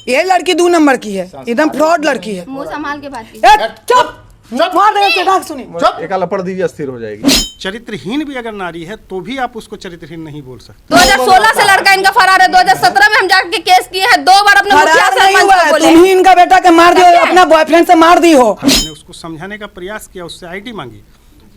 ये लड़की 2 नंबर की है, एकदम फ्रॉड लड़की है। मुंह संभाल के बात कीजिए। चुप मार देगा डाक सुनी। एक लपड़ दीजिए, स्थिर हो जाएगी। चरित्रहीन भी अगर नारी है तो भी आप उसको चरित्रहीन नहीं बोल सकते। 2016 से लड़का इनका फरार है। 2017 में हम जाके केस किए हैं, 2 बार अपने मुखिया फरार नहीं सरपंच हुआ को है, बोले। तुम ही इनका बेटा के मार दियो, अपना बॉयफ्रेंड से मार दी हो। हमने उसको समझाने का प्रयास किया, उससे आईडी मांगी,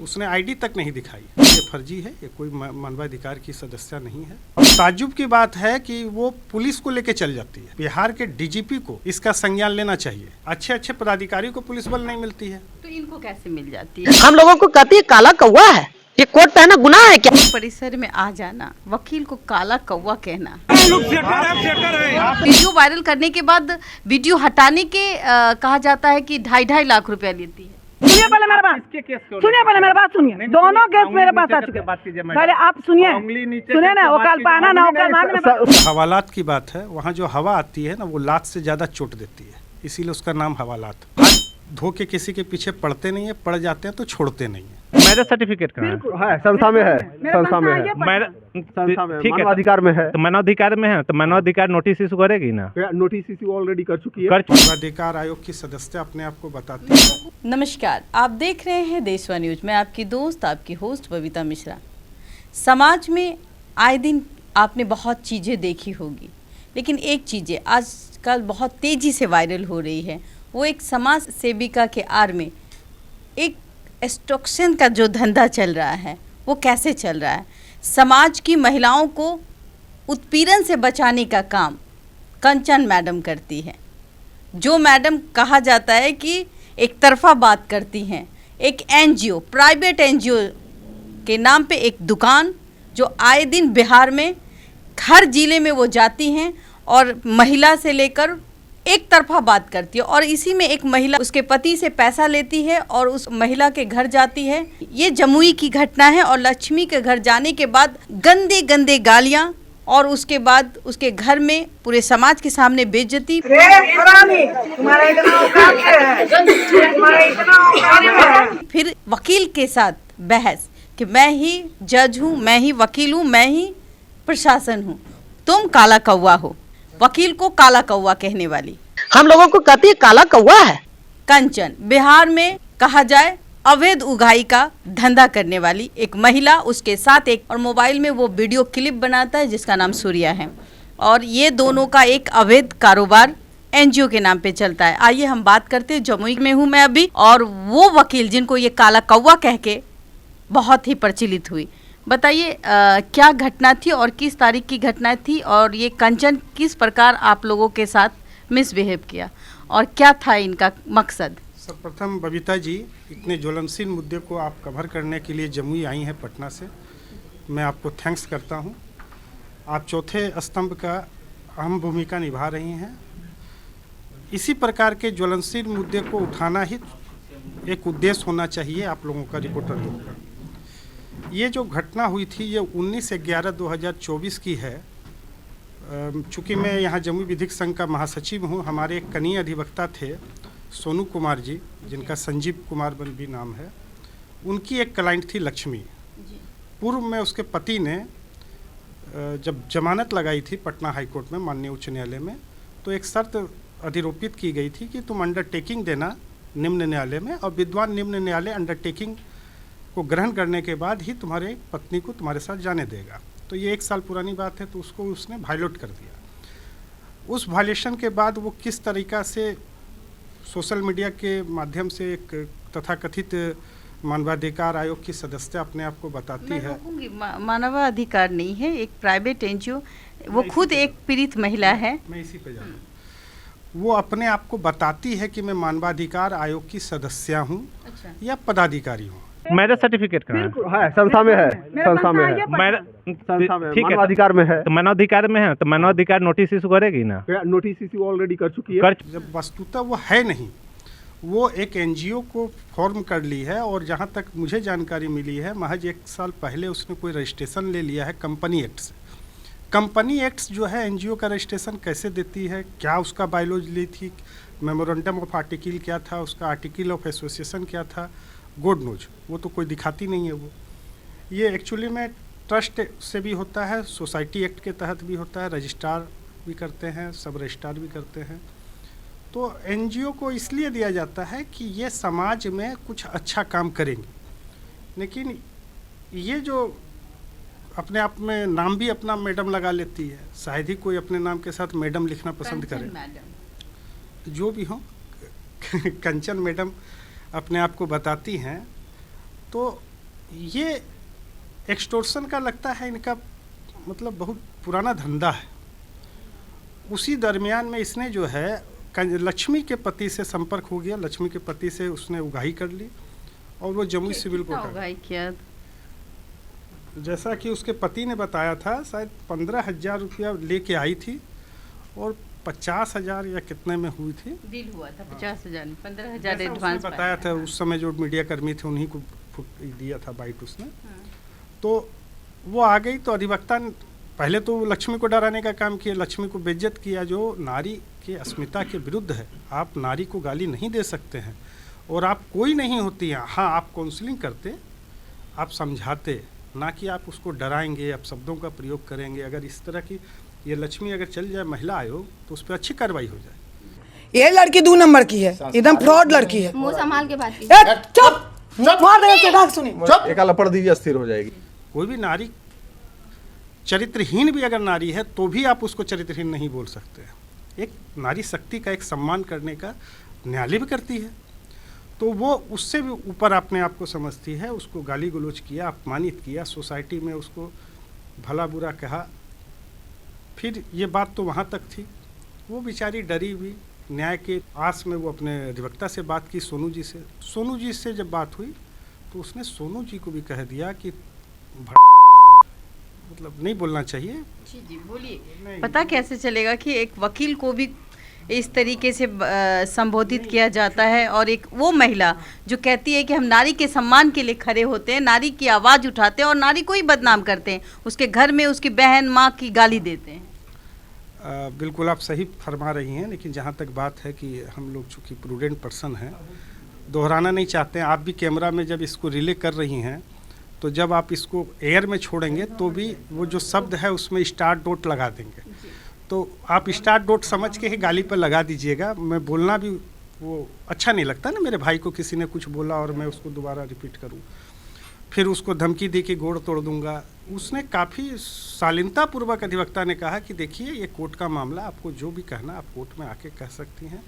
उसने आईडी तक नहीं दिखाई। ये फर्जी है, ये कोई मानवाधिकार की सदस्य नहीं है। और ताज्जुब की बात है कि वो पुलिस को लेके चल जाती है। बिहार के डीजीपी को इसका संज्ञान लेना चाहिए। अच्छे अच्छे पदाधिकारी को पुलिस बल नहीं मिलती है, तो इनको कैसे मिल जाती है? हम लोगों को कहती है काला कौवा है, ये कोट पहना गुनाह है क्या? परिसर में आ जाना, वकील को काला कौवा कहना। वीडियो वायरल करने के बाद वीडियो हटाने के कहा जाता है कि 2.5 लाख रुपया लेती है। सुनिए पहले मेरे बात, सुनिए पहले मेरे बात सुनिए। दोनों केस मेरे पास आ चुके हैं, पहले आप सुनिए, सुनिए ना, वकाल पाना ना वकाल मांगने। हवालात की बात है, वहाँ जो हवा आती है ना वो लात से ज्यादा चोट देती है, इसीलिए उसका नाम हवालात। हाथ धो के किसी के पीछे पड़ते नहीं है, पड़ जाते हैं तो छोड़ते नहीं है। मैरिज सर्टिफिकेट कहाँ है? संस्था में है, संस्था में है, संस्था में, ठीक है, मानवाधिकार में है। तो मानवाधिकार में है तो मानवाधिकार नोटिस इशू करेगी ना? नोटिस इशू ऑलरेडी कर चुकी है। मानवाधिकार आयोग की सदस्य अपने आप को बताती है। नमस्कार, आप देख रहे हैं देशवा न्यूज। मैं आपकी दोस्त, आपकी होस्ट बबीता मिश्रा। समाज में आए दिन आपने बहुत चीज़ें देखी होगी, लेकिन एक चीज़ें आजकल बहुत तेज़ी से वायरल हो रही है। वो एक समाज सेविका के आड़ में एक एक्सटॉर्शन का जो धंधा चल रहा है, वो कैसे चल रहा है। समाज की महिलाओं को उत्पीड़न से बचाने का काम कंचन मैडम करती है। जो मैडम कहा जाता है कि एक तरफा बात करती हैं। एक एनजीओ, प्राइवेट एनजीओ के नाम पे एक दुकान, जो आए दिन बिहार में हर जिले में वो जाती हैं और महिला से लेकर एक तरफा बात करती है। और इसी में एक महिला उसके पति से पैसा लेती है और उस महिला के घर जाती है। ये जमुई की घटना है। और लक्ष्मी के घर जाने के बाद गंदे गंदे गालियां और उसके बाद उसके घर में पूरे समाज के सामने बेइज्जती। फिर वकील के साथ बहस कि मैं ही जज हूँ, मैं ही वकील हूँ, मैं ही प्रशासन हूँ, तुम काला कौवा हो। वकील को काला कौवा कहने वाली। हम लोगों को कहती है काला कौवा है। कंचन, बिहार में कहा जाए अवैध उगाई का धंधा करने वाली एक महिला, उसके साथ एक और मोबाइल में वो वीडियो क्लिप बनाता है जिसका नाम सूर्या है। और ये दोनों का एक अवैध कारोबार एनजीओ के नाम पे चलता है। आइए हम बात करते हैं, जमुई में हूँ मैं अभी, और वो वकील जिनको ये काला कौवा कह के बहुत ही प्रचलित हुई। बताइए क्या घटना थी और किस तारीख की घटना थी, और ये कंचन किस प्रकार आप लोगों के साथ मिसबिहेव किया और क्या था इनका मकसद? सर्वप्रथम बबीता जी, इतने ज्वलनशील मुद्दे को आप कवर करने के लिए जमुई आई हैं पटना से, मैं आपको थैंक्स करता हूं। आप चौथे स्तंभ का अहम भूमिका निभा रही हैं। इसी प्रकार के ज्वलनशील मुद्दे को उठाना ही एक उद्देश्य होना चाहिए आप लोगों का रिपोर्टर लोगों का। ये जो घटना हुई थी ये 19/11/2024 की है। चूँकि मैं यहाँ जमुई विधिक संघ का महासचिव हूँ, हमारे एक कनीय अधिवक्ता थे सोनू कुमार जी, जिनका संजीव कुमार भी नाम है। उनकी एक क्लाइंट थी लक्ष्मी। पूर्व में उसके पति ने जब जमानत लगाई थी पटना हाईकोर्ट में, माननीय उच्च न्यायालय में, तो एक शर्त अधिरोपित की गई थी कि तुम अंडरटेकिंग देना निम्न न्यायालय में, और विद्वान निम्न न्यायालय अंडरटेकिंग को ग्रहण करने के बाद ही तुम्हारे पत्नी को तुम्हारे साथ जाने देगा। तो ये 1 साल पुरानी बात है, तो उसको उसने वायलेट कर दिया। उस वायलेशन के बाद वो किस तरीका से सोशल मीडिया के माध्यम से एक तथाकथित मानवाधिकार आयोग की सदस्य अपने आप को बताती है। मानवाधिकार नहीं है, एक प्राइवेट एनजीओ, वो खुद एक पीड़ित महिला है। मैं इसी पे जाऊँ। वो अपने आप को बताती है कि मैं मानवाधिकार आयोग की सदस्य हूँ या पदाधिकारी हूँ। मैरिज सर्टिफिकेट कहाँ है? संस्था में है, संस्था में है, संस्था में, ठीक है, मानवाधिकार में है। तो मानवाधिकार में है तो मानवाधिकार नोटिस इशू करेगी ना? नोटिस इशू ऑलरेडी कर चुकी है। जब वस्तुतः वो है नहीं, वो एक एनजीओ को फॉर्म कर ली है, और जहाँ तक मुझे जानकारी मिली है महज 1 साल पहले उसने कोई रजिस्ट्रेशन ले लिया है कंपनी एक्ट से। कंपनी एक्ट जो है एनजीओ का रजिस्ट्रेशन कैसे देती है, क्या उसका बायोलॉज ली थी, मेमोरेंडम ऑफ आर्टिकल क्या था, उसका आर्टिकल ऑफ एसोसिएशन क्या था, गॉड नोज, वो तो कोई दिखाती नहीं है। वो ये एक्चुअली में ट्रस्ट से भी होता है, सोसाइटी एक्ट के तहत भी होता है, रजिस्ट्रार भी करते हैं, सब रजिस्ट्रार भी करते हैं। तो एनजीओ को इसलिए दिया जाता है कि ये समाज में कुछ अच्छा काम करेंगे, लेकिन ये जो अपने आप में नाम भी अपना मैडम लगा लेती है, शायद ही कोई अपने नाम के साथ मैडम लिखना पसंद करे, जो भी हो कंचन मैडम अपने आप को बताती हैं। तो ये एक्सटोर्शन का लगता है इनका मतलब बहुत पुराना धंधा है। उसी दरमियान में इसने जो है लक्ष्मी के पति से संपर्क हो गया, लक्ष्मी के पति से उसने उगाही कर ली और वो जमुई सिविल कोर्ट उगाही किया। जैसा कि उसके पति ने बताया था, शायद 15,000 रुपया लेके आई थी और 50,000 या कितने में हुई थी, डील हुआ था 50,000 15,000 उसने एडवांस बताया था। उस समय जो मीडिया कर्मी थे उन्हीं को दिया था बाइट उसने। तो वो आ गई तो अधिवक्ता पहले तो लक्ष्मी को डराने का काम किया, लक्ष्मी को बेइज्जत किया, जो नारी के अस्मिता के विरुद्ध है। आप नारी को गाली नहीं दे सकते हैं और आप कोई नहीं होती हैं। हाँ, आप काउंसलिंग करते, आप समझाते, ना कि आप उसको डराएंगे, आप शब्दों का प्रयोग करेंगे। अगर इस तरह की ये लक्ष्मी अगर चल जाए महिला आयोग तो उस पर अच्छी कार्रवाई हो जाए। ये लड़की 2 नंबर की है, एकदम फ्रॉड लड़की है। मुंह संभाल के बात चुप, मार देगा डाक सुनी। एक लपड़ दीजिए, अस्थिर हो जाएगी। कोई भी नारी चरित्रहीन भी अगर नारी है तो भी आप उसको चरित्रहीन नहीं बोल सकते। एक नारी शक्ति का एक सम्मान करने का न्यायालय भी करती है, तो वो उससे भी ऊपर अपने आप को समझती है। उसको गाली गलौज किया, अपमानित किया, सोसाइटी में उसको भला बुरा कहा। फिर ये बात तो वहाँ तक थी, वो बेचारी डरी हुई, न्याय के आस में वो अपने अधिवक्ता से बात की, सोनू जी से। सोनू जी से जब बात हुई तो उसने सोनू जी को भी कह दिया कि मतलब नहीं बोलना चाहिए। जी जी बोलिए। पता कैसे चलेगा कि एक वकील को भी इस तरीके से संबोधित किया जाता है, और एक वो महिला जो कहती है कि हम नारी के सम्मान के लिए खड़े होते हैं, नारी की आवाज़ उठाते हैं और नारी को ही बदनाम करते हैं, उसके घर में उसकी बहन माँ की गाली देते हैं। बिल्कुल आप सही फरमा रही हैं, लेकिन जहाँ तक बात है कि हम लोग चूँकि प्रूडेंट पर्सन हैं, दोहराना नहीं चाहते हैं। आप भी कैमरा में जब इसको रिले कर रही हैं तो जब आप इसको एयर में छोड़ेंगे तो भी वो जो शब्द है उसमें स्टार डॉट लगा देंगे, तो आप स्टार डॉट समझ के ही गाली पर लगा दीजिएगा। मैं बोलना भी वो अच्छा नहीं लगता ना, मेरे भाई को किसी ने कुछ बोला और मैं उसको दोबारा रिपीट करूं, फिर उसको धमकी दे के गोड़ तोड़ दूंगा। उसने काफ़ी शालीनतापूर्वक अधिवक्ता ने कहा कि देखिए ये कोर्ट का मामला, आपको जो भी कहना आप कोर्ट में आके कह सकती हैं।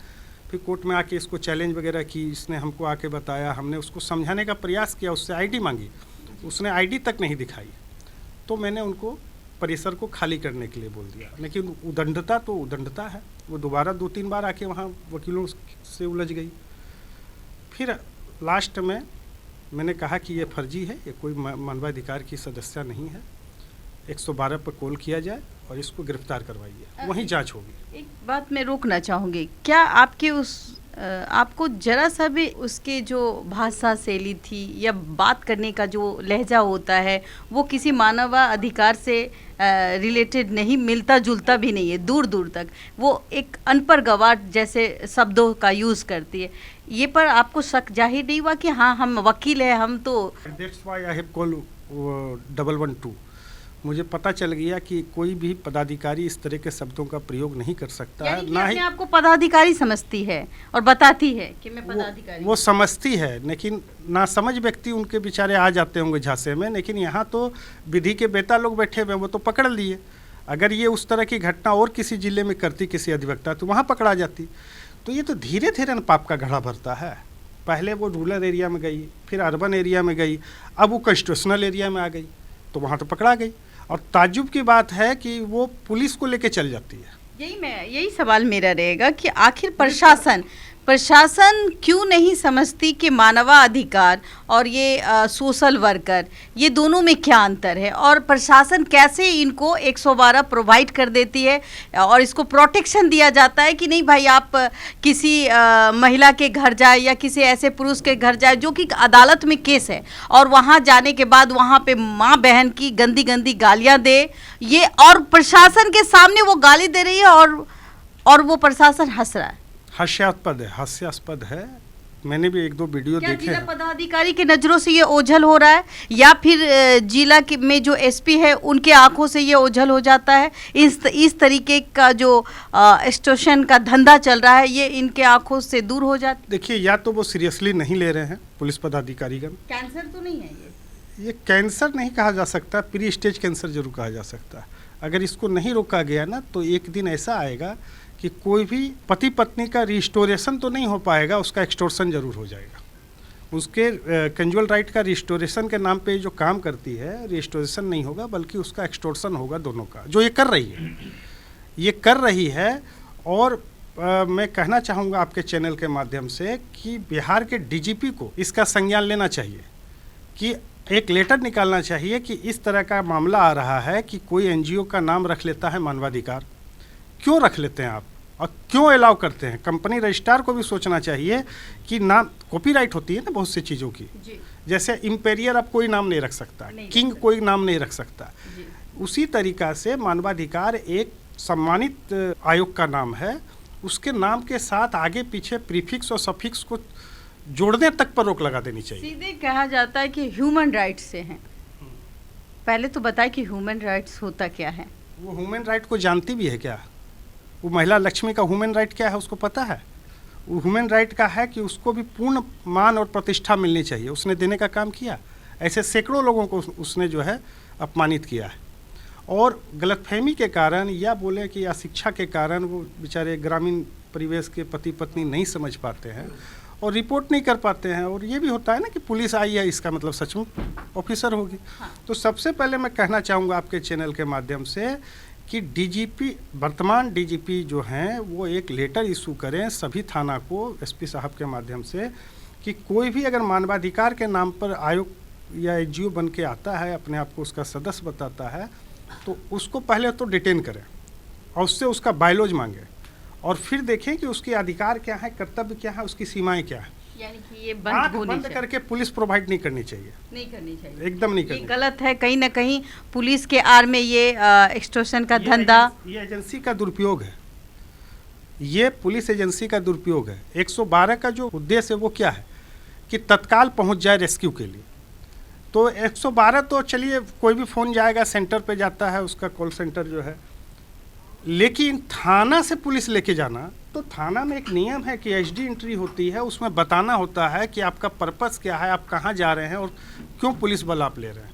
फिर कोर्ट में आके इसको चैलेंज वगैरह की, इसने हमको आके बताया, हमने उसको समझाने का प्रयास किया, उससे आईडी मांगी, उसने आईडी तक नहीं दिखाई, तो मैंने उनको परिसर को खाली करने के लिए बोल दिया। लेकिन उदंडता तो उदंडता है, वो दोबारा 2-3 बार आके वहाँ वकीलों से उलझ गई। फिर लास्ट में मैंने कहा कि ये फर्जी है, ये कोई मानवाधिकार की सदस्य नहीं है, 112 पर कॉल किया जाए और इसको गिरफ्तार करवाइए, वहीं जांच होगी। एक बात मैं रोकना चाहूँगी, क्या आपके आपको जरा सा भी उसके जो भाषा शैली थी या बात करने का जो लहजा होता है वो किसी मानव अधिकार से रिलेटेड नहीं, मिलता जुलता भी नहीं है, दूर दूर तक वो एक अनपढ़ गवार जैसे शब्दों का यूज़ करती है, ये पर आपको शक जाहिर नहीं हुआ कि हाँ हम वकील हैं, हम तो that's why I have call 112। मुझे पता चल गया कि कोई भी पदाधिकारी इस तरह के शब्दों का प्रयोग नहीं कर सकता है, ना ही आपको पदाधिकारी समझती है और बताती है कि मैं पदाधिकारी। वो समझती है, लेकिन ना समझ व्यक्ति उनके बेचारे आ जाते होंगे झांसे में। लेकिन यहाँ तो विधि के बेटा लोग बैठे हुए, वो तो पकड़ लिए। अगर ये उस तरह की घटना और किसी जिले में करती किसी अधिवक्ता तो वहाँ पकड़ा जाती। तो ये तो धीरे धीरे न पाप का घड़ा भरता है। पहले वो रूरल एरिया में गई, फिर अर्बन एरिया में गई, अब वो कॉन्स्टिट्यूशनल एरिया में आ गई, तो वहाँ तो पकड़ा गई। और ताज्जुब की बात है कि वो पुलिस को लेके चल जाती है। यही सवाल मेरा रहेगा कि आखिर प्रशासन क्यों नहीं समझती कि मानवाधिकार और ये सोशल वर्कर, ये दोनों में क्या अंतर है, और प्रशासन कैसे इनको 112 प्रोवाइड कर देती है और इसको प्रोटेक्शन दिया जाता है कि नहीं भाई आप किसी महिला के घर जाए या किसी ऐसे पुरुष के घर जाए जो कि अदालत में केस है और वहाँ जाने के बाद वहाँ पे माँ बहन की गंदी गंदी गालियाँ दे, ये और प्रशासन के सामने वो गाली दे रही है और वो प्रशासन हंस रहा है। हास्यास्पद है मैंने भी एक दो वीडियो क्या देखे जिला हैं। पदाधिकारी की नजरों से ये ओझल हो रहा है, या फिर जिला में जो एसपी है उनके आंखों से ये ओझल हो जाता है? इस तरीके का जो एक्सटॉर्शन का धंधा चल रहा है, ये इनके आंखों से दूर हो जाता? देखिए, या तो वो सीरियसली नहीं ले रहे हैं पुलिस पदाधिकारीगण। कैंसर तो नहीं है ये कैंसर नहीं कहा जा सकता, प्री स्टेज कैंसर जरूर कहा जा सकता है। अगर इसको नहीं रोका गया ना, तो एक दिन ऐसा आएगा कि कोई भी पति पत्नी का रिस्टोरेशन तो नहीं हो पाएगा, उसका एक्सटॉर्शन जरूर हो जाएगा। उसके कंजुअल राइट का रिस्टोरेशन के नाम पे जो काम करती है, रिस्टोरेशन नहीं होगा बल्कि उसका एक्सटॉर्शन होगा दोनों का, जो ये कर रही है। और मैं कहना चाहूँगा आपके चैनल के माध्यम से कि बिहार के डीजीपी को इसका संज्ञान लेना चाहिए, कि एक लेटर निकालना चाहिए कि इस तरह का मामला आ रहा है कि कोई एनजीओ का नाम रख लेता है मानवाधिकार। क्यों रख लेते हैं आप और क्यों अलाउ करते हैं? कंपनी रजिस्ट्रार को भी सोचना चाहिए कि नाम, कॉपीराइट होती है ना बहुत सी चीज़ों की, जैसे इम्पेरियर अब कोई नाम नहीं रख सकता, किंग कोई नाम नहीं रख सकता। उसी तरीका से मानवाधिकार एक सम्मानित आयोग का नाम है, उसके नाम के साथ आगे पीछे प्रीफिक्स और सफिक्स को जोड़ने तक पर रोक लगा देनी चाहिए। सीधे कहा जाता है कि ह्यूमन राइट्स से हैं। पहले तो बताए कि ह्यूमन राइट्स होता क्या है? वो ह्यूमन राइट को जानती भी है क्या? वो महिला लक्ष्मी का ह्यूमन राइट क्या है उसको पता है? वो ह्यूमन राइट का है कि उसको भी पूर्ण मान और प्रतिष्ठा मिलनी चाहिए। उसने देने का काम किया। ऐसे सैकड़ों लोगों को उसने जो है अपमानित किया है, और गलतफहमी के कारण या बोले कि अशिक्षा के कारण वो बेचारे ग्रामीण परिवेश के पति पत्नी नहीं समझ पाते हैं और रिपोर्ट नहीं कर पाते हैं। और ये भी होता है ना कि पुलिस आई है, इसका मतलब सचमुच ऑफिसर होगी। तो सबसे पहले मैं कहना चाहूँगा आपके चैनल के माध्यम से कि डीजीपी, वर्तमान डीजीपी जो हैं, वो एक लेटर इशू करें सभी थाना को एसपी साहब के माध्यम से कि कोई भी अगर मानवाधिकार के नाम पर आयोग या एनजीओ बन के आता है, अपने आप को उसका सदस्य बताता है, तो उसको पहले तो डिटेन करें और उससे उसका बायलॉज मांगे, और फिर देखें कि उसके अधिकार क्या है, कर्तव्य क्या है, उसकी सीमाएं क्या है। यानी कि ये बंद करके पुलिस प्रोवाइड नहीं करनी चाहिए, नहीं करनी चाहिए, एकदम नहीं ये करनी। गलत है। कहीं ना कहीं पुलिस के आड़ में ये एक्सटॉर्शन का धंधा, ये एजेंसी का दुरुपयोग है, ये पुलिस एजेंसी का दुरुपयोग है। 112 का जो उद्देश्य है वो क्या है कि तत्काल पहुंच जाए रेस्क्यू के लिए। तो 112 तो चलिए कोई भी फ़ोन जाएगा, सेंटर पे जाता है, उसका कॉल सेंटर जो है, लेकिन थाना से पुलिस लेके जाना, तो थाना में एक नियम है कि एचडी एंट्री होती है, उसमें बताना होता है कि आपका पर्पस क्या है, आप कहाँ जा रहे हैं और क्यों पुलिस बल आप ले रहे हैं।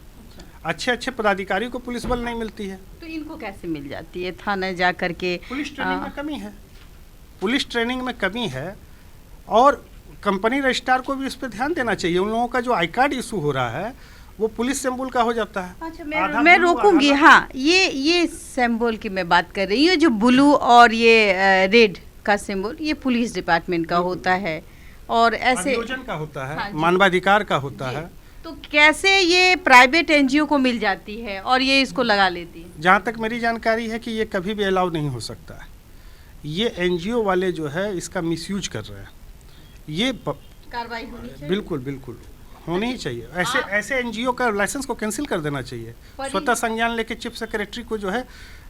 अच्छे अच्छे पदाधिकारी को पुलिस बल नहीं मिलती है, तो इनको कैसे मिल जाती है थाना जा करके? पुलिस ट्रेनिंग में कमी है, पुलिस ट्रेनिंग में कमी है। और कंपनी रजिस्ट्रार को भी इस पर ध्यान देना चाहिए। उन लोगों का जो आई कार्ड इशू हो रहा है वो पुलिस सिंबल का हो जाता है। अच्छा, मैं रोकूंगी। हाँ, ये सिंबल की मैं बात कर रही हूँ, जो ब्लू और ये रेड का सिंबल, ये पुलिस डिपार्टमेंट का होता है और ऐसे अभियोजन का होता है, हाँ, मानवाधिकार का होता है। तो कैसे ये प्राइवेट एनजीओ को मिल जाती है और ये इसको लगा लेती है? जहाँ तक मेरी जानकारी है कि ये कभी भी अलाउ नहीं हो सकता है। ये एनजीओ वाले जो है इसका मिसयूज कर रहे हैं। ये कार्रवाई होनी चाहिए, बिल्कुल बिल्कुल होनी ही चाहिए। ऐसे एनजीओ का लाइसेंस को कैंसिल कर देना चाहिए। स्वतः संज्ञान लेके चीफ सेक्रेटरी को जो है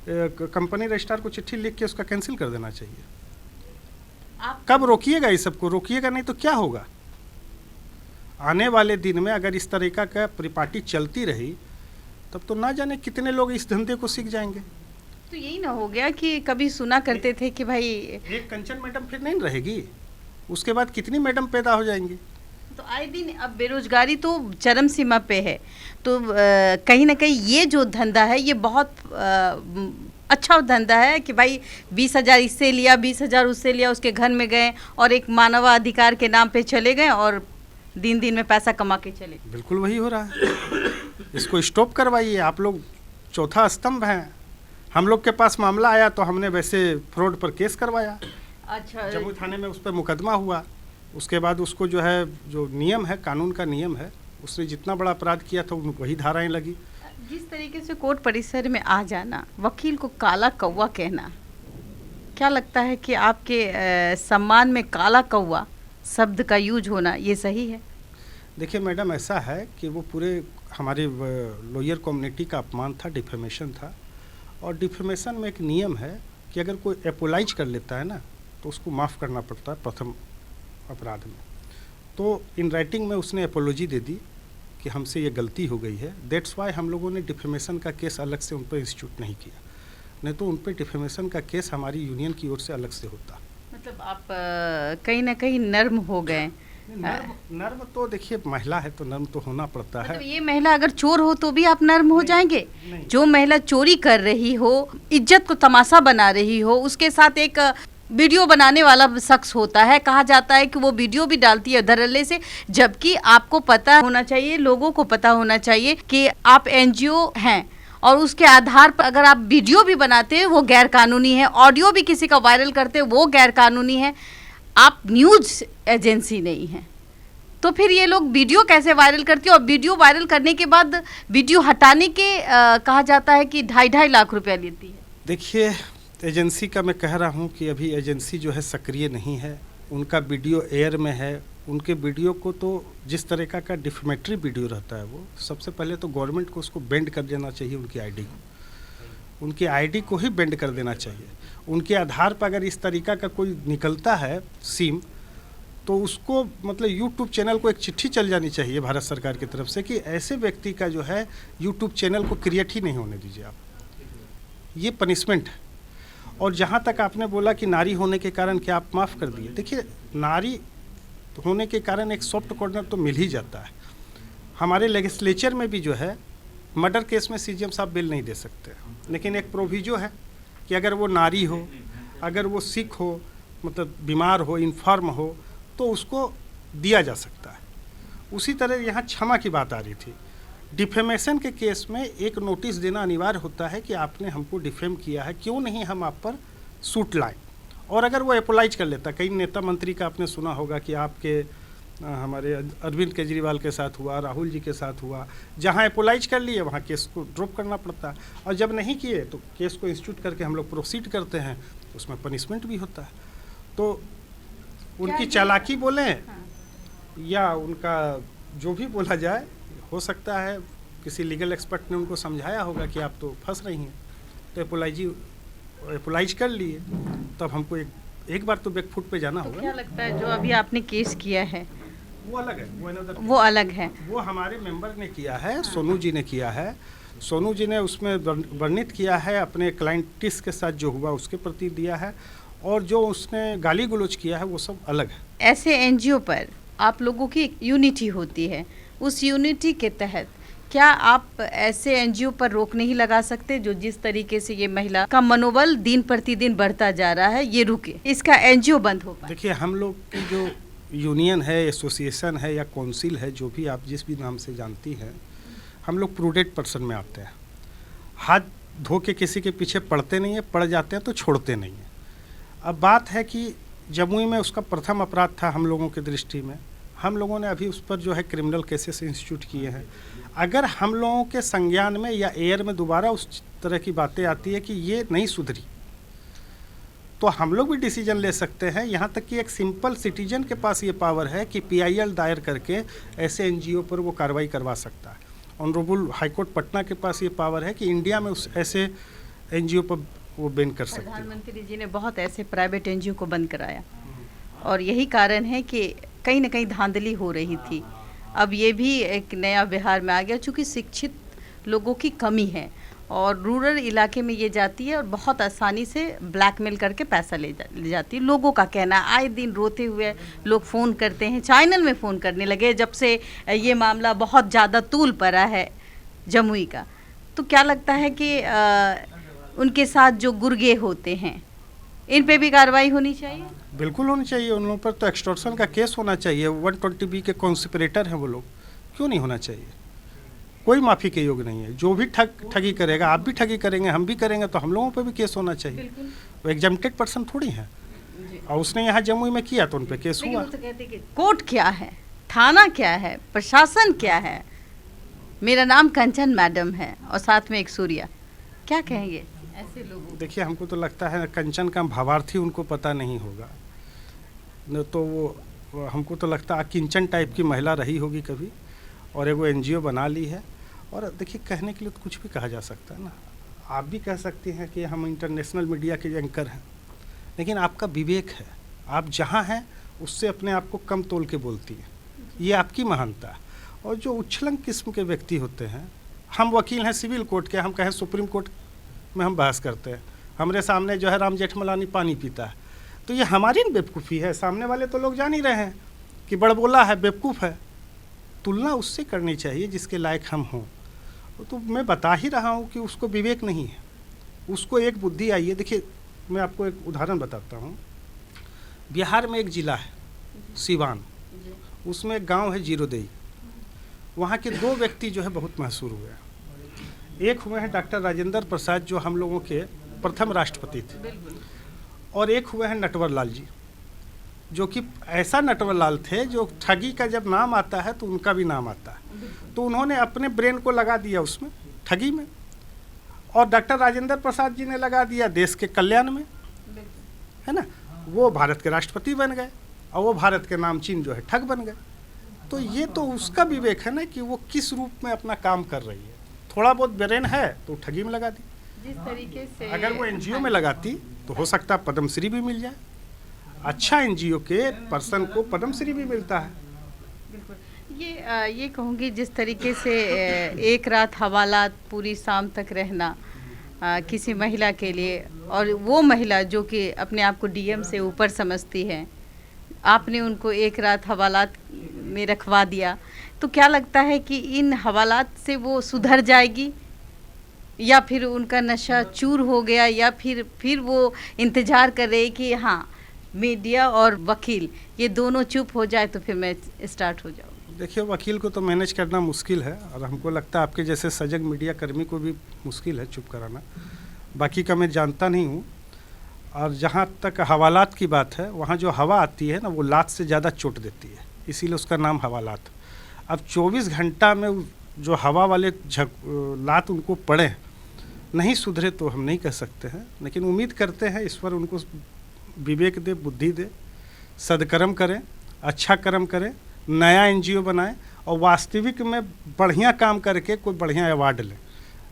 कंपनी रजिस्ट्रार को चिट्ठी लिख के उसका कैंसिल कर देना चाहिए। कब रोकिएगा इस सबको? रोकिएगा नहीं तो क्या होगा? आने वाले दिन में अगर इस तरीका का परिपाटी चलती रही तब तो ना जाने कितने लोग इस धंधे को सीख जाएंगे। तो यही ना हो गया कि कभी सुना करते थे कि भाई एक कंचन मैडम फिर नहीं रहेगी, उसके बाद कितनी मैडम पैदा हो जाएंगी। तो आए दिन अब बेरोजगारी तो चरम सीमा पे है, तो कहीं ना कहीं ये जो धंधा है ये बहुत अच्छा धंधा है कि भाई 20,000 इससे लिया, 20,000 उससे लिया, उसके घर में गए और एक मानवाधिकार के नाम पे चले गए और दिन दिन में पैसा कमा के चले। बिल्कुल वही हो रहा है। इसको स्टॉप करवाइए। आप लोग चौथा स्तंभ हैं। हम लोग के पास मामला आया तो हमने वैसे फ्रॉड पर केस करवाया। अच्छा, जम्मू थाने में उस पर मुकदमा हुआ। उसके बाद उसको जो है, जो नियम है, कानून का नियम है, उसने जितना बड़ा अपराध किया था वही धाराएं लगी। जिस तरीके से कोर्ट परिसर में आ जाना, वकील को काला कौवा कहना, क्या लगता है कि आपके सम्मान में काला कौवा शब्द का यूज होना ये सही है? देखिए मैडम, ऐसा है कि वो पूरे हमारे लॉयर कम्युनिटी का अपमान था, डिफेमेशन था। और डिफेमेशन में एक नियम है कि अगर कोई एपोलाइज कर लेता है ना तो उसको माफ़ करना पड़ता है प्रथम अपराध में। तो इन राइटिंग में उसने अपोलॉजी दे दी कि हमसे ये गलती हो गई है। दैट्स वाई हम लोगों ने डिफेमेशन का केस अलग से उन पर इंस्टीट्यूट नहीं किया, नहीं तो उन पर डिफेमेशन का केस हमारी यूनियन की ओर से अलग से होता। मतलब आप कहीं ना कहीं नर्म हो गए। नर्म तो देखिए महिला है तो नर्म तो होना पड़ता है। मतलब ये महिला अगर चोर हो तो भी आप नर्म हो जाएंगे? जो महिला चोरी कर रही हो, इज्जत को तमाशा बना रही हो, उसके साथ एक वीडियो बनाने वाला शख्स होता है, कहा जाता है कि वो वीडियो भी डालती है धड़ल्ले से, जबकि आपको पता होना चाहिए, लोगों को पता होना चाहिए कि आप एनजीओ हैं और उसके आधार पर अगर आप वीडियो भी बनाते हैं वो गैर कानूनी है, ऑडियो भी किसी का वायरल करते हैं वो गैर कानूनी है। आप न्यूज़ एजेंसी नहीं हैं, तो फिर ये लोग वीडियो कैसे वायरल करती है? और वीडियो वायरल करने के बाद वीडियो हटाने के कहा जाता है कि 2.5 लाख रुपया लेती है। देखिए एजेंसी का मैं कह रहा हूँ कि अभी एजेंसी जो है सक्रिय नहीं है, उनका वीडियो एयर में है। उनके वीडियो को तो जिस तरीक़ा का डिफेमेटरी वीडियो रहता है वो सबसे पहले तो गवर्नमेंट को उसको बेंड कर देना चाहिए, उनकी आईडी को, उनकी आईडी को ही बेंड कर देना चाहिए। उनके आधार पर अगर इस तरीक़ा का कोई निकलता है सिम तो उसको मतलब यूट्यूब चैनल को एक चिट्ठी चल जानी चाहिए भारत सरकार की तरफ से कि ऐसे व्यक्ति का जो है यूट्यूब चैनल को क्रिएट ही नहीं होने दीजिए आप, ये पनिशमेंट है। और जहाँ तक आपने बोला कि नारी होने के कारण क्या आप माफ़ कर दिए, देखिए नारी होने के कारण एक सॉफ्ट कॉर्नर तो मिल ही जाता है। हमारे लेजिस्लेचर में भी जो है मर्डर केस में सीजीएम साहब बिल नहीं दे सकते, लेकिन एक प्रोविजो है कि अगर वो नारी हो, अगर वो सिक हो, मतलब बीमार हो, इन्फॉर्म हो, तो उसको दिया जा सकता है। उसी तरह यहाँ क्षमा की बात आ रही थी। डिफेमेशन के केस में एक नोटिस देना अनिवार्य होता है कि आपने हमको डिफेम किया है, क्यों नहीं हम आप पर सूट लाएं। और अगर वो अपोलाइज कर लेता, कई नेता मंत्री का आपने सुना होगा कि आपके हमारे अरविंद केजरीवाल के साथ हुआ, राहुल जी के साथ हुआ, जहां अपोलाइज कर लिए वहां केस को ड्रॉप करना पड़ता है, और जब नहीं किए तो केस को इंस्टीट्यूट करके हम लोग प्रोसीड करते हैं, उसमें पनिशमेंट भी होता है। तो उनकी चालाकी बोलें या उनका जो भी बोला जाए, हो सकता है किसी लीगल एक्सपर्ट ने उनको समझाया होगा कि आप तो फंस रही हैं, तो अपोलाइज कर लिए, तब हमको एक बार तो बैकफुट पे जाना होगा। क्या लगता है जो अभी आपने केस किया है वो अलग है, वो अलग है? वो हमारे मेंबर ने किया है, सोनू जी ने किया है। सोनू जी ने उसमें वर्णित किया है, अपने क्लाइंटिस के साथ जो हुआ उसके प्रति दिया है, और जो उसने गाली गलौज किया है वो सब अलग है। ऐसे एनजीओ पर आप लोगों की एक यूनिटी होती है, उस यूनिटी के तहत क्या आप ऐसे एनजीओ पर रोक नहीं लगा सकते जो जिस तरीके से ये महिला का मनोबल दिन प्रतिदिन बढ़ता जा रहा है, ये रुके, इसका एनजीओ बंद हो पाए? देखिए हम लोग की जो यूनियन है, एसोसिएशन है या काउंसिल है, जो भी आप जिस भी नाम से जानती हैं, हम लोग प्रूडेंट पर्सन में आते हैं। हाथ धो के किसी के पीछे पड़ते नहीं है, पड़ जाते हैं तो छोड़ते नहीं हैं। अब बात है कि जमुई में उसका प्रथम अपराध था हम लोगों की दृष्टि में, हम लोगों ने अभी उस पर जो है क्रिमिनल केसेस इंस्टीट्यूट किए हैं। अगर हम लोगों के संज्ञान में या एयर में दोबारा उस तरह की बातें आती है कि ये नहीं सुधरी, तो हम लोग भी डिसीजन ले सकते हैं। यहाँ तक कि एक सिंपल सिटीजन के पास ये पावर है कि PIL दायर करके ऐसे एनजीओ पर वो कार्रवाई करवा सकता है। ऑनरेबल हाईकोर्ट पटना के पास ये पावर है कि इंडिया में उस ऐसे एनजीओ पर वो बैन कर सकते हैं। प्रधानमंत्री जी ने बहुत ऐसे प्राइवेट एनजीओ को बंद कराया, और यही कारण है कि कहीं ना कहीं धांधली हो रही थी। अब ये भी एक नया बिहार में आ गया, चूँकि शिक्षित लोगों की कमी है और रूरल इलाके में ये जाती है और बहुत आसानी से ब्लैकमेल करके पैसा ले जाती है। लोगों का कहना, आए दिन रोते हुए लोग फ़ोन करते हैं, चैनल में फ़ोन करने लगे जब से ये मामला बहुत ज़्यादा तूल पड़ा है जमुई का। तो क्या लगता है कि उनके साथ जो गुर्गे होते हैं, इन पे भी कार्रवाई होनी चाहिए? बिल्कुल होनी चाहिए। उन लोगों पर तो एक्सटॉर्शन का केस होना चाहिए। 120B के कॉन्स्पिरेटर हैं वो लोग, क्यों नहीं होना चाहिए? कोई माफ़ी के योग नहीं है। जो भी ठगी करेगा, आप भी ठगी करेंगे, हम भी करेंगे, तो हम लोगों पर भी केस होना चाहिए। वो एग्जाम्प्टेड पर्सन थोड़ी हैं, और उसने यहाँ जमुई में किया तो उन पर केस हुआ। तो कहते कि कोर्ट क्या है, थाना क्या है, प्रशासन क्या है? मेरा नाम कंचन मैडम है और साथ में एक सूर्या, क्या कहेंगे ऐसे लोगों? देखिए हमको तो लगता है कंचन का भावार्थी उनको पता नहीं होगा, न तो वो हमको तो लगता है किंचन टाइप की महिला रही होगी कभी, और एगो एनजीओ बना ली है। और देखिए कहने के लिए तो कुछ भी कहा जा सकता है ना। आप भी कह सकते हैं कि हम इंटरनेशनल मीडिया के एंकर हैं, लेकिन आपका विवेक है, आप जहाँ हैं उससे अपने आप को कम तोल के बोलती हैं। ये आपकी महानता। और जो उच्छृंखल किस्म के व्यक्ति होते हैं, हम वकील हैं सिविल कोर्ट के, हम कहें सुप्रीम कोर्ट में हम बहस करते हैं, हमारे सामने जो है राम जेठमलानी पानी पीता है, तो ये हमारी बेवकूफ़ी है। सामने वाले तो लोग जान ही रहे हैं कि बड़बोला है, बेवकूफ़ है। तुलना उससे करनी चाहिए जिसके लायक हम हों। तो मैं बता ही रहा हूँ कि उसको विवेक नहीं है, उसको एक बुद्धि आई है। देखिए, मैं आपको एक उदाहरण बताता हूँ। बिहार में एक ज़िला है सिवान, उसमें एक गांव है जीरोदेई। वहाँ के दो व्यक्ति जो है बहुत मशहूर हुए हैं। एक हुए हैं डॉक्टर राजेंद्र प्रसाद, जो हम लोगों के प्रथम राष्ट्रपति थे, और एक हुए हैं नटवर लाल जी, जो कि ऐसा नटवर लाल थे जो ठगी का जब नाम आता है तो उनका भी नाम आता है। तो उन्होंने अपने ब्रेन को लगा दिया उसमें, ठगी में, और डॉक्टर राजेंद्र प्रसाद जी ने लगा दिया देश के कल्याण में, है ना। वो भारत के राष्ट्रपति बन गए और वो भारत के नामचीन जो है ठग बन गए। तो ये तो उसका विवेक है ना कि वो किस रूप में अपना काम कर रही है। थोड़ा बहुत ब्रेन है तो ठगी में लगा दी। जिस तरीके से अगर वो एनजीओ में लगाती तो हो सकता है पद्मश्री भी मिल जाए। अच्छा एनजीओ के पर्सन को पद्मश्री भी मिलता है। ये कहूँगी जिस तरीके से एक रात हवालात पूरी शाम तक रहना किसी महिला के लिए, और वो महिला जो कि अपने आप को डीएम से ऊपर समझती है, आपने उनको एक रात हवालात में रखवा दिया, तो क्या लगता है कि इन हवालात से वो सुधर जाएगी, या फिर उनका नशा चूर हो गया, या फिर वो इंतज़ार कर रहे कि हाँ मीडिया और वकील ये दोनों चुप हो जाए तो फिर मैं स्टार्ट हो जाऊँ? देखिए, वकील को तो मैनेज करना मुश्किल है, और हमको लगता है आपके जैसे सजग मीडिया कर्मी को भी मुश्किल है चुप कराना। बाकी का मैं जानता नहीं हूँ। और जहाँ तक हवालात की बात है, वहाँ जो हवा आती है ना, वो लात से ज़्यादा चोट देती है, इसीलिए उसका नाम हवालात। अब 24 घंटा में जो हवा वाले लात उनको पड़े, नहीं सुधरे तो हम नहीं कह सकते हैं, लेकिन उम्मीद करते हैं ईश्वर उनको विवेक दे, बुद्धि दे, सदकर्म करें, अच्छा कर्म करें, नया एनजीओ बनाएं और वास्तविक में बढ़िया काम करके कोई बढ़िया अवार्ड लें,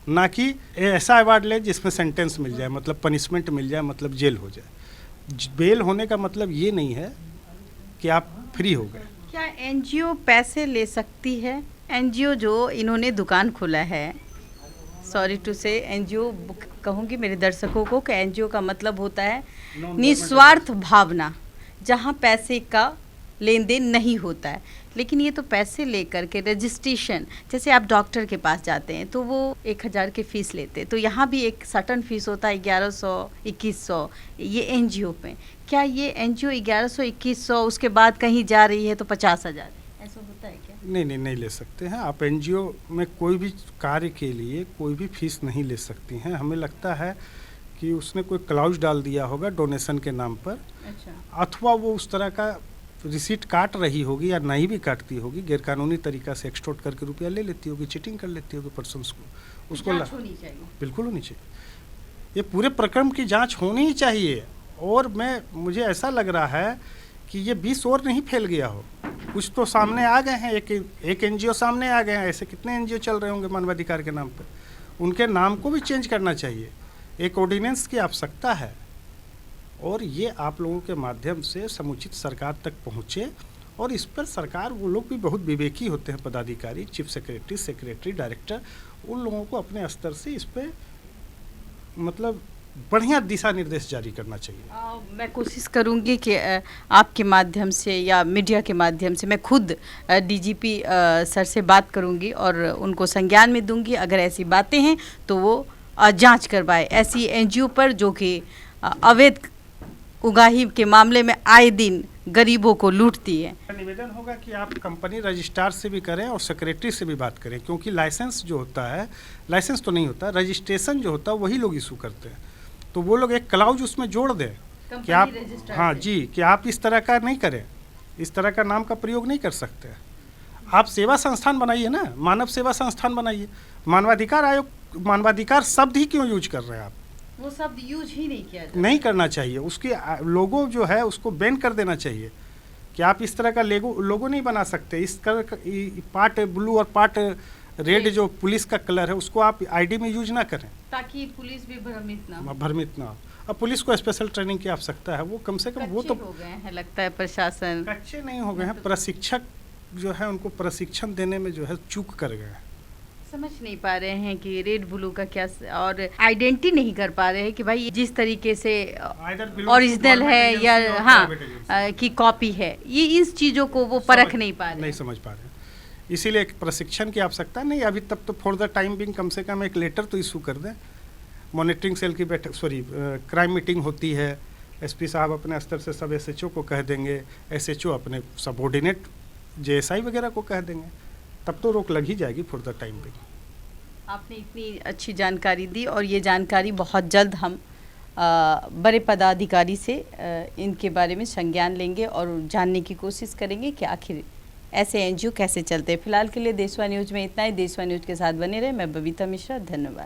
ना कि ऐसा अवार्ड लें जिसमें सेंटेंस मिल जाए, मतलब पनिशमेंट मिल जाए, मतलब जेल हो जाए। बेल होने का मतलब ये नहीं है कि आप फ्री हो गए। क्या एनजीओ पैसे ले सकती है? एनजीओ जो इन्होंने दुकान खोला है, सॉरी टू से एनजीओ कहूँगी मेरे दर्शकों को कि एनजीओ का मतलब होता है निस्वार्थ भावना, जहाँ पैसे का लेन देन नहीं होता है। लेकिन ये तो पैसे लेकर के रजिस्ट्रेशन, जैसे आप डॉक्टर के पास जाते हैं तो वो 1000 की फ़ीस लेते हैं, तो यहाँ भी एक सर्टन फीस होता है 1100, 2100 ये एनजीओ पे। क्या ये एनजीओ 1100, 2100 उसके बाद कहीं जा रही है तो 50,000, ऐसा होता है क्या? नहीं ले सकते हैं आप। एनजीओ में कोई भी कार्य के लिए कोई भी फीस नहीं ले सकती हैं। हमें लगता है कि उसने कोई क्लाउज डाल दिया होगा डोनेशन के नाम पर। अच्छा। अथवा वो उस तरह का रिसीट काट रही होगी या नहीं भी काटती होगी, गैरकानूनी तरीका से एक्सटोर्ट करके रुपया ले लेती होगी, चीटिंग कर लेती होगी पर्सन्स को। उसको होनी चाहिए, बिल्कुल होनी चाहिए। ये पूरे प्रकरण की जांच होनी ही चाहिए। और मुझे ऐसा लग रहा है कि ये 20 और नहीं फैल गया हो, कुछ तो सामने आ गए हैं। एक एनजीओ सामने आ गए हैं। ऐसे कितने एनजीओ चल रहे होंगे मानवाधिकार के नाम पर? उनके नाम को भी चेंज करना चाहिए। एक ऑर्डिनेंस की आवश्यकता है, और ये आप लोगों के माध्यम से समुचित सरकार तक पहुँचे। और इस पर सरकार, वो लोग भी बहुत विवेकी होते हैं, पदाधिकारी, चीफ सेक्रेटरी, सेक्रेटरी, डायरेक्टर, उन लोगों को अपने स्तर से इस पर मतलब बढ़िया दिशा निर्देश जारी करना चाहिए। मैं कोशिश करूंगी कि आपके माध्यम से या मीडिया के माध्यम से मैं खुद डीजीपी सर से बात करूंगी और उनको संज्ञान में दूंगी। अगर ऐसी बातें हैं तो वो जांच करवाए ऐसी एनजीओ पर जो कि अवैध उगाही के मामले में आए दिन गरीबों को लूटती है। निवेदन होगा कि आप कंपनी रजिस्ट्रार से भी करें और सेक्रेटरी से भी बात करें, क्योंकि लाइसेंस जो होता है, लाइसेंस तो नहीं होता, रजिस्ट्रेशन जो होता है वही लोग इशू करते हैं। तो वो लोग एक क्लाउज उसमें जोड़ दें कि आप, हाँ जी, कि आप इस तरह का नहीं करें, इस तरह का नाम का प्रयोग नहीं कर सकते। आप सेवा संस्थान बनाइए ना, मानव सेवा संस्थान बनाइए। मानवाधिकार आयोग, मानवाधिकार शब्द ही क्यों यूज कर रहे हैं आप? वो शब्द यूज ही नहीं किया जाता। नहीं करना चाहिए। उसकी लोगो जो है उसको बैन कर देना चाहिए कि आप इस तरह का लोगो नहीं बना सकते। इस तरह का पार्ट ब्लू और पार्ट रेड जो पुलिस का कलर है उसको आप आईडी में यूज ना करें, ताकि पुलिस भी भ्रमित ना हो। अब पुलिस को स्पेशल ट्रेनिंग की आवश्यकता है। वो कम से कम वो तो हो गए हैं, लगता है प्रशासन कच्चे नहीं हो गए हैं। प्रशिक्षक जो है उनको प्रशिक्षण देने में जो है चूक कर गए हैं। समझ नहीं पा रहे हैं कि रेड ब्लू का क्या और आइडेंटिटी नहीं कर पा रहे हैं कि भाई जिस तरीके से ओरिजिनल है या हाँ कि कॉपी है, ये इस चीज़ों को वो परख नहीं पा रहे, नहीं समझ पा रहे। इसीलिए एक प्रशिक्षण की आवश्यकता नहीं अभी तब तो फॉर द टाइम बिंग कम से कम एक लेटर तो इशू कर दें। मॉनिटरिंग सेल की बैठक क्राइम मीटिंग होती है, एसपी साहब अपने स्तर से सब एसएचओ को कह देंगे, एसएचओ अपने सबऑर्डिनेट जेएसआई वगैरह को कह देंगे, तब तो रोक लग ही जाएगी फॉर द टाइम बिंग। आपने इतनी अच्छी जानकारी दी और ये जानकारी बहुत जल्द हम बड़े पदाधिकारी से इनके बारे में संज्ञान लेंगे और जानने की कोशिश करेंगे कि आखिर ऐसे एनजीओ कैसे चलते हैं। फिलहाल के लिए देशवा न्यूज़ में इतना ही। देशवा न्यूज़ के साथ बने रहे। मैं बबीता मिश्रा, धन्यवाद।